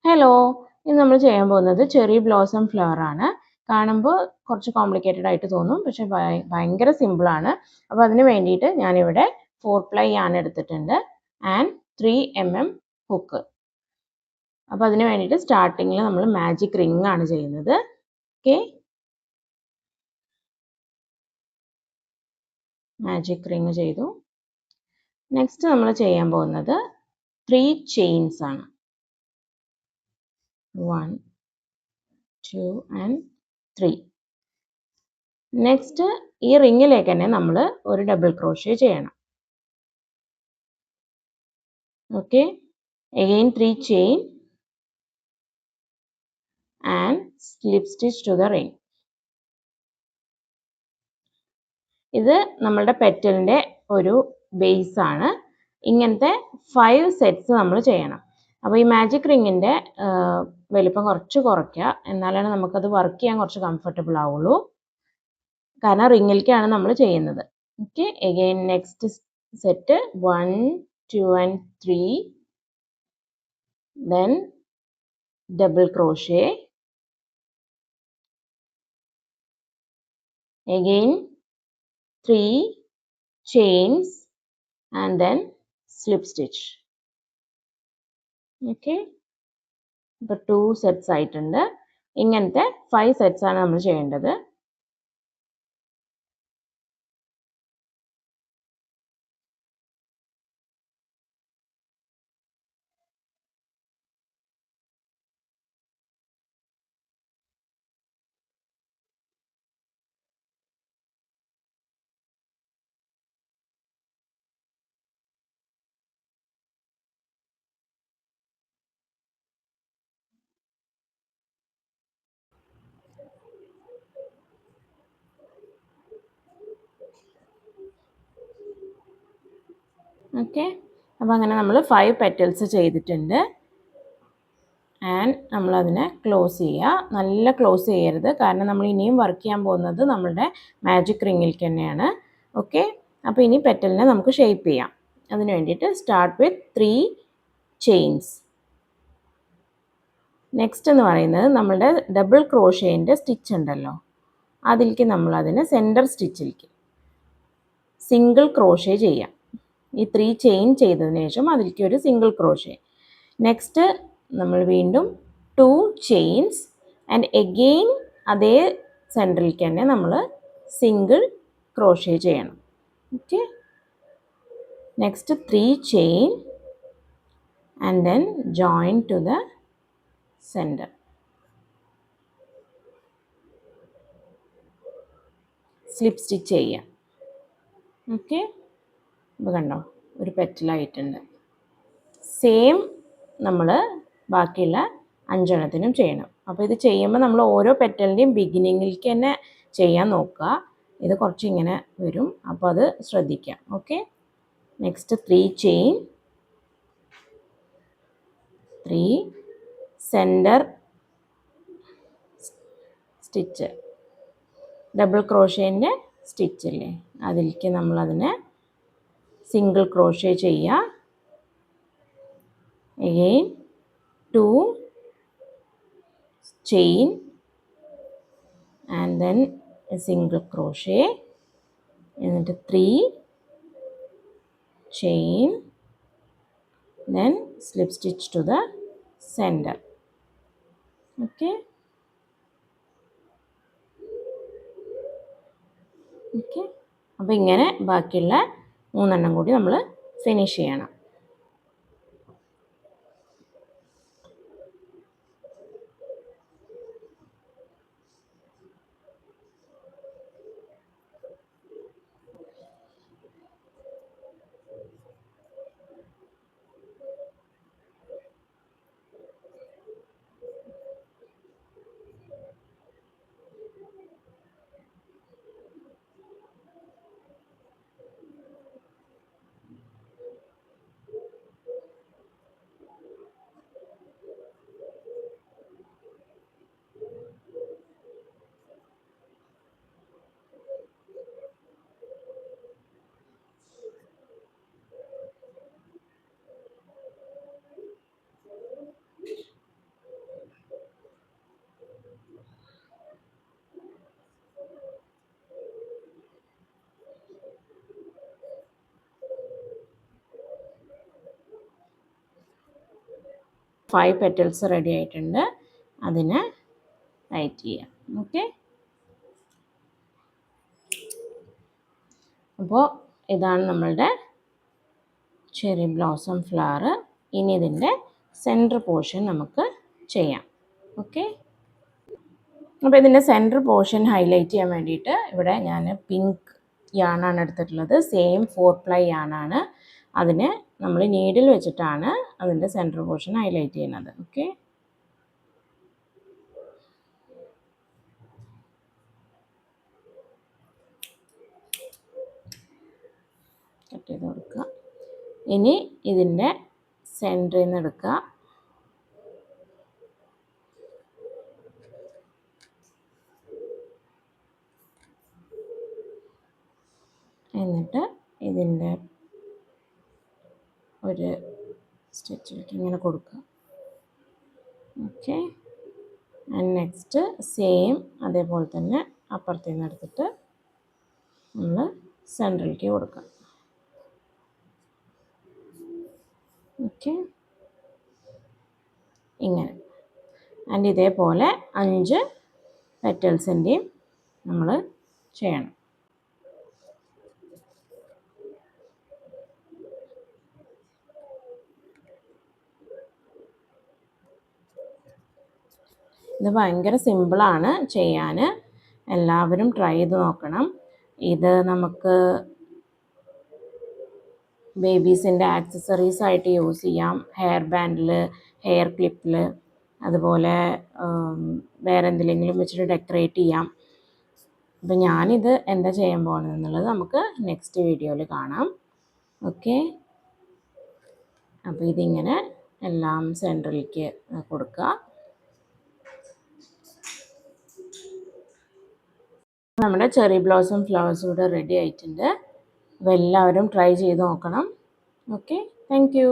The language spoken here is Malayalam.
ഹലോ, ഇന്ന് നമ്മൾ ചെയ്യാൻ പോകുന്നത് ചെറി ബ്ലോസം ഫ്ലവർ ആണ്. കാണുമ്പോൾ കുറച്ച് കോംപ്ലിക്കേറ്റഡ് ആയിട്ട് തോന്നും, പക്ഷെ ഭയങ്കര സിമ്പിൾ ആണ്. അപ്പോൾ അതിന് വേണ്ടിയിട്ട് ഞാനിവിടെ 4 പ്ലൈ യാൺ എടുത്തിട്ടുണ്ട് ആൻഡ് 3 mm ഹുക്ക്. അപ്പോൾ അതിന് വേണ്ടിയിട്ട് സ്റ്റാർട്ടിങ്ങിൽ നമ്മൾ മാജിക് റിംഗ് ആണ് ചെയ്യുന്നത്. ഓക്കെ, മാജിക് റിംഗ് ചെയ്തു. നെക്സ്റ്റ് നമ്മൾ ചെയ്യാൻ പോകുന്നത് 3 ചെയിൻസ് ആണ്. 1, 2 and 3. നെക്സ്റ്റ് ഈ റിങ്ങിലേക്ക് തന്നെ നമ്മൾ ഒരു ഡബിൾ ക്രോഷ്യ ചെയ്യണം. Okay, again 3 chain and slip stitch to the ring. ഇത് നമ്മളുടെ പെറ്റലിന്റെ ഒരു ബേസ് ആണ്. ഇങ്ങനത്തെ 5 സെറ്റ്സ് നമ്മൾ ചെയ്യണം. അപ്പോൾ ഈ മാജിക് റിങ്ങിന്റെ വലിപ്പം കുറച്ച് കുറയ്ക്കുക, എന്നാലാണ് നമുക്കത് വർക്ക് ചെയ്യാൻ കുറച്ച് കംഫർട്ടബിൾ ആവുള്ളൂ. കാരണം റിങ്ങിലേക്കാണ് നമ്മൾ ചെയ്യുന്നത്. Okay, again next set 1, 2 and 3, then double crochet, again 3 chains and then slip stitch. Okay, ഇപ്പോൾ 2 സെറ്റ്സ് ആയിട്ടുണ്ട്. ഇങ്ങനത്തെ 5 സെറ്റ്സ് ആണ് നമ്മൾ ചെയ്യേണ്ടത്. ഓക്കെ, അപ്പോൾ അങ്ങനെ നമ്മൾ 5 പെറ്റൽസ് ചെയ്തിട്ടുണ്ട്. ആൻഡ് നമ്മളതിനെ ക്ലോസ് ചെയ്യുക. നല്ല ക്ലോസ് ചെയ്യരുത്, കാരണം നമ്മൾ ഇനിയും വർക്ക് ചെയ്യാൻ പോകുന്നത് നമ്മളുടെ മാജിക് റിങ്ങിലേക്ക് തന്നെയാണ്. ഓക്കെ, അപ്പോൾ ഇനി പെറ്റലിനെ നമുക്ക് ഷേപ്പ് ചെയ്യാം. അതിന് വേണ്ടിയിട്ട് സ്റ്റാർട്ട് വിത്ത് 3 ചെയിൻസ്. നെക്സ്റ്റ് എന്ന് പറയുന്നത് നമ്മളുടെ ഡബിൾ ക്രോഷ്യേൻ്റെ സ്റ്റിച്ച് ഉണ്ടല്ലോ, അതിലേക്ക് നമ്മളതിനെ സെൻറ്റർ സ്റ്റിച്ചിലേക്ക് സിംഗിൾ ക്രോഷ്യ ചെയ്യാം. ഈ 3 ചെയിൻ ചെയ്തതിന് ശേഷം അതിലേക്ക് ഒരു സിംഗിൾ ക്രോഷ്യ. നെക്സ്റ്റ് നമ്മൾ വീണ്ടും 2 ചെയിൻസ് ആൻഡ് എഗെയിൻ അതേ സെൻറ്ററിലേക്ക് തന്നെ നമ്മൾ സിംഗിൾ ക്രോഷ്യ ചെയ്യണം. Okay, next 3 chain and then join to the centre. Slip stitch ചെയ്യാം. ഓക്കെ, ഇപ്പോൾ കണ്ടോ ഒരു പെറ്റലായിട്ടുണ്ട്. സെയിം നമ്മൾ ബാക്കിയുള്ള 5 എണ്ണത്തിനും ചെയ്യണം. അപ്പോൾ ഇത് ചെയ്യുമ്പോൾ നമ്മൾ ഓരോ പെറ്റലിൻ്റെയും ബിഗിനിങ്ങിലേക്ക് തന്നെ ചെയ്യാൻ നോക്കുക. ഇത് കുറച്ച് ഇങ്ങനെ വരും, അപ്പോൾ അത് ശ്രദ്ധിക്കാം. Okay, next 3 chain, 3 centre stitch, double ക്രോഷ്യേൻ്റെ സ്റ്റിച്ചില്ലേ അതിലേക്ക് നമ്മളതിനെ സിംഗിൾ ക്രോഷ്യ ചെയ്യുക. again 2 chain and then a single crochet, എന്നിട്ട് 3 chain, then slip stitch to the center. okay, okay, അപ്പോൾ ഇങ്ങനെ ബാക്കിയുള്ള 3 എണ്ണം കൂടി നമ്മൾ ഫിനിഷ് ചെയ്യണം. 5 പെറ്റൽസ് റെഡി ആയിട്ടുണ്ട്. അതിനെ റൈറ്റ് ചെയ്യാം. ഓക്കെ, അപ്പോൾ ഇതാണ് നമ്മളുടെ ചെറി ബ്ലോസം ഫ്ലവർ. ഇനി ഇതിൻ്റെ സെൻറ്റർ പോർഷൻ നമുക്ക് ചെയ്യാം. ഓക്കെ, അപ്പോൾ ഇതിൻ്റെ സെൻറ്റർ പോർഷൻ ഹൈലൈറ്റ് ചെയ്യാൻ വേണ്ടിയിട്ട് ഇവിടെ ഞാൻ പിങ്ക് യാണാണ് എടുത്തിട്ടുള്ളത്. സെയിം 4 പ്ലൈ യാണാണ്. അതിനെ നമ്മൾ നീഡിൽ വെച്ചിട്ടാണ് അതിൻ്റെ സെൻറ്റർ പോർഷൻ ഹൈലൈറ്റ് ചെയ്യുന്നത്. ഓക്കെ, കട്ട് ചെയ്ത് കൊടുക്കുക. ഇനി ഇതിൻ്റെ സെൻറ്ററിൽ നിന്ന് എടുക്കുക. എന്നിട്ട് ഇതിൻ്റെ ഒരു സ്റ്റിച്ചിലേക്ക് ഇങ്ങനെ കൊടുക്കുക. ഓക്കെ, ആൻഡ് നെക്സ്റ്റ് സെയിം അതേപോലെ തന്നെ അപ്പുറത്തു നിന്ന് എടുത്തിട്ട് നമ്മൾ സെൻറ്ററിലേക്ക് കൊടുക്കുക. ഓക്കെ, ഇങ്ങനെ. ആൻഡ് ഇതേപോലെ 5 പെറ്റൽസിൻ്റെയും നമ്മൾ ചെയ്യണം. ഇത് ഭയങ്കര സിമ്പിളാണ് ചെയ്യാൻ. എല്ലാവരും ട്രൈ ചെയ്ത് നോക്കണം. ഇത് നമുക്ക് ബേബീസിൻ്റെ ആക്സസറീസ് ആയിട്ട് യൂസ് ചെയ്യാം. ഹെയർ ബാൻഡിൽ, ഹെയർ ക്ലിപ്പിൽ, അതുപോലെ വേറെ എന്തിലെങ്കിലും വെച്ചിട്ട് ഡെക്കറേറ്റ് ചെയ്യാം. അപ്പോൾ ഞാനിത് എന്താ ചെയ്യാൻ പോകുന്നത് എന്നുള്ളത് നമുക്ക് നെക്സ്റ്റ് വീഡിയോയിൽ കാണാം. ഓക്കെ, അപ്പോൾ ഇതിങ്ങനെ എല്ലാം സെൻറ്ററിലേക്ക് കൊടുക്കുക. നമ്മുടെ ചെറി ബ്ലോസം ഫ്ലവേഴ്സ് ഇവിടെ റെഡി ആയിട്ടുണ്ട്. അപ്പോൾ എല്ലാവരും ട്രൈ ചെയ്ത് നോക്കണം. Okay, thank you.